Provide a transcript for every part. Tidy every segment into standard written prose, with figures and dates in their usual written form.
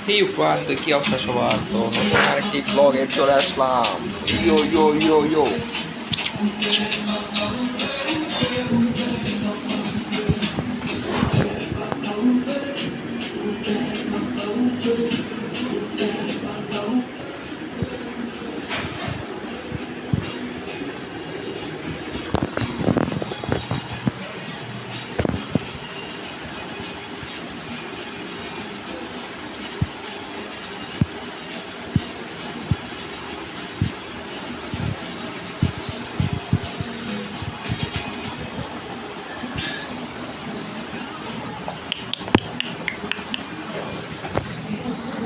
হেই friend, তো কি অবস্থা সবার? তো নতুন আরেকটি ব্লগে চলে আসলাম। ইয়ো ইয়ো ইয়ো ইয়ো।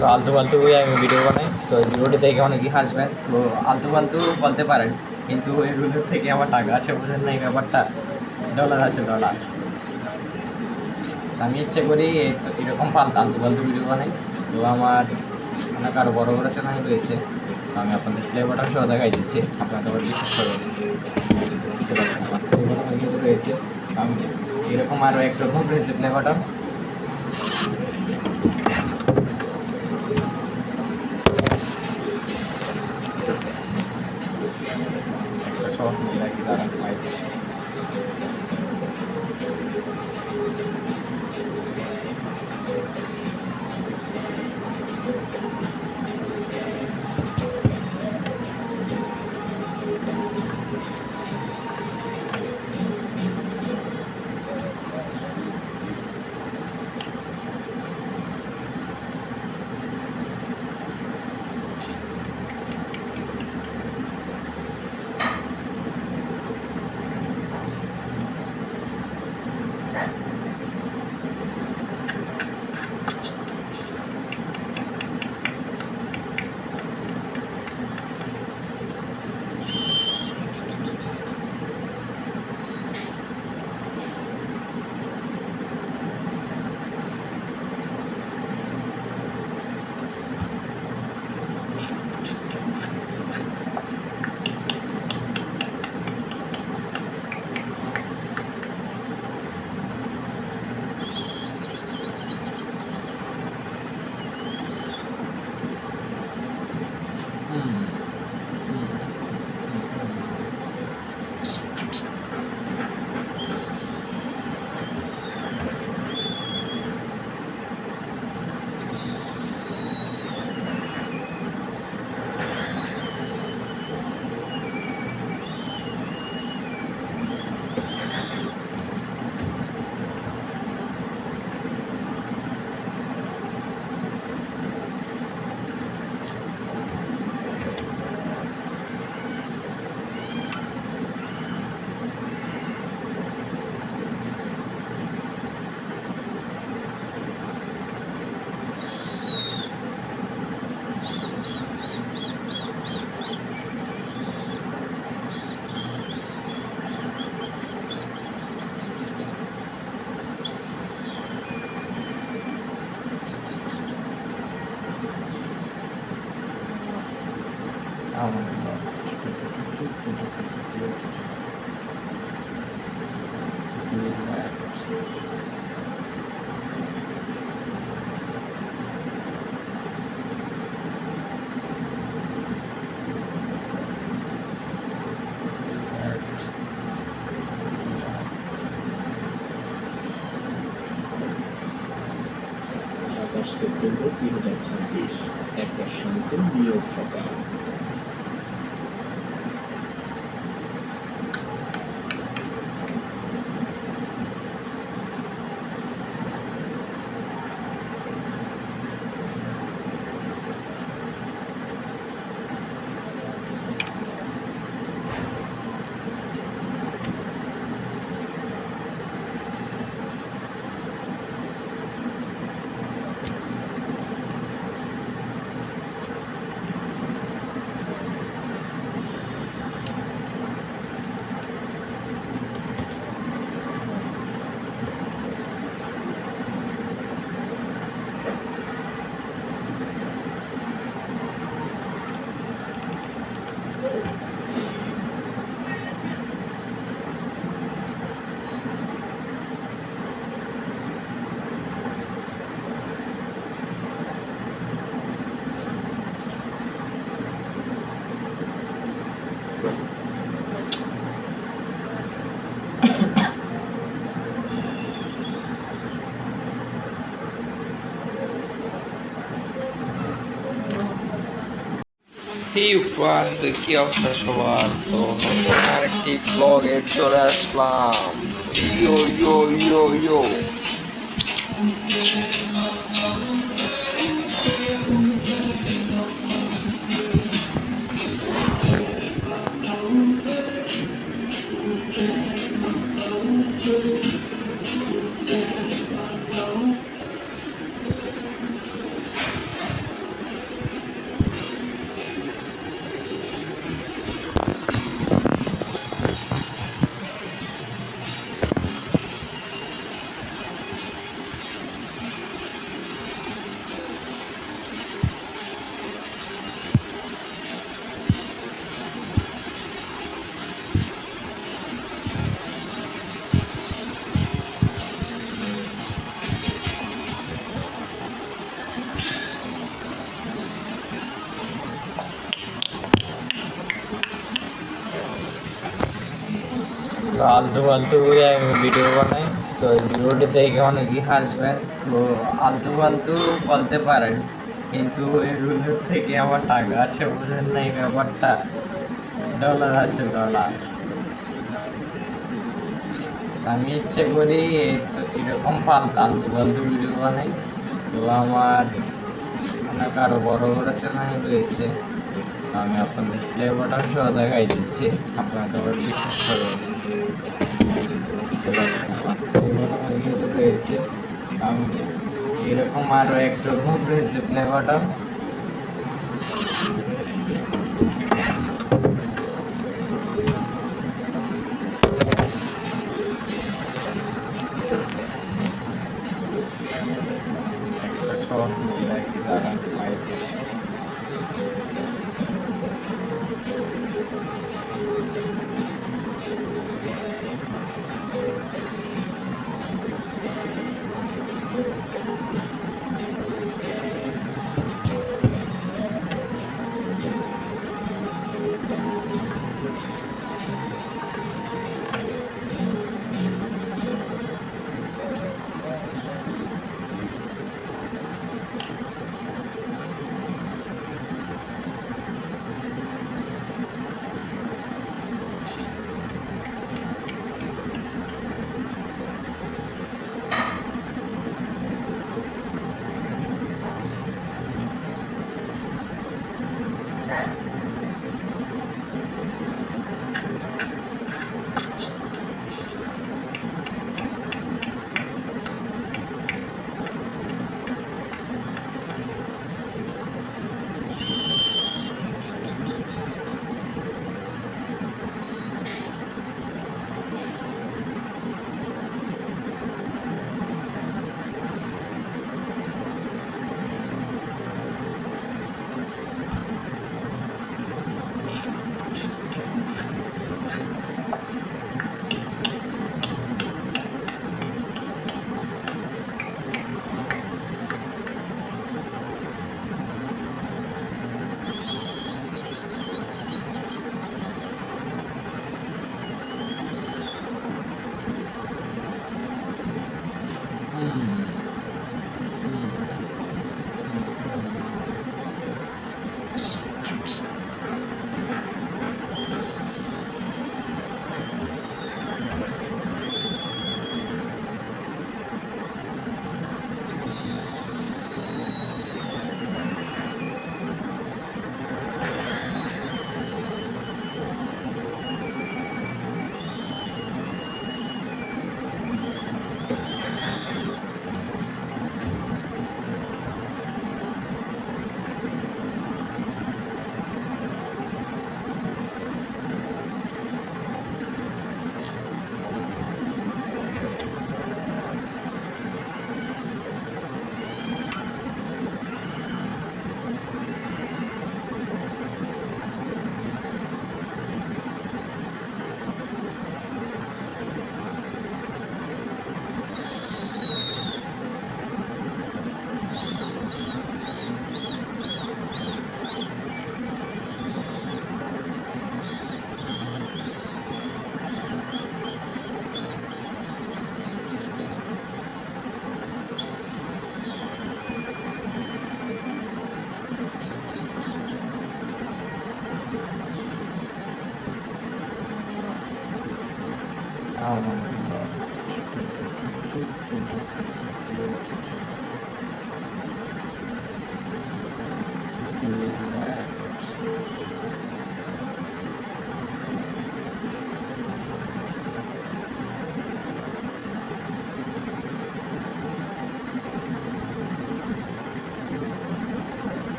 তো আলতু ফালতু আমি ভিডিও বানাই, তো ভিডিওটি দেখে অনেকেই হাসবেন। তো আলতু ফালতু বলতে পারেন, কিন্তু ওই ভিডিও থেকে আমার টাকা আসে, বোঝেন না এই ব্যাপারটা? ডলার আসে, ডলার। আমি ইচ্ছে করি এরকম আলতু ফালতু ভিডিও বানাই। তো আমার অনেক আরও বড়ো বড়ো চ্যানেল রয়েছে, তো আমি আপনাদের প্লে বাটন সহ দেখাই দিচ্ছি, আপনাদের আবার বিশ্বাস করবেন। দেখতে পাচ্ছেন আমার প্লে বাটন কিন্তু রয়েছে, আমি এরকম আরও একরকম রয়েছে প্লে বাটন। একটা শখ নিয়ে রাখি, দাঁড়ান লাইট। সেপ্টেম্বর 2026 একটা শান্ত নিয়োগ সকাল। কি অবস্থা সবার? তো নতুন আরেকটি ব্লগে চলে আসলাম। ইয়ো ইয়ো ইয়ো ইয়ো আলতু ফালতু করে আমি ভিডিও বানাই, তো ভিডিওটি দেখে অনেকেই হাসবেন। তো আলতু ফালতু বলতে পারেন, কিন্তু এই ভিডিও থেকে আমার টাকা আসে, বুঝেন না এই ব্যাপারটা? ডলার আছে, ডলার। আমি ইচ্ছে করি এরকম আলতু ফালতু ভিডিও বানাই। তো আমার অনেক আরও বড় বড় চ্যানেল রয়েছে, আমি আপনাদের প্লে বাটন সহ দেখাই দিচ্ছি, আপনারা তো আবার বিশ্বাস করবেন। রয়েছে এরকম আরো একরকম রয়েছে প্লে বাটন।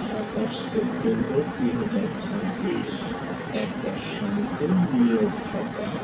সাতাশ সেপ্টেম্বর 2026 একটা শান্ত নীরব সকাল।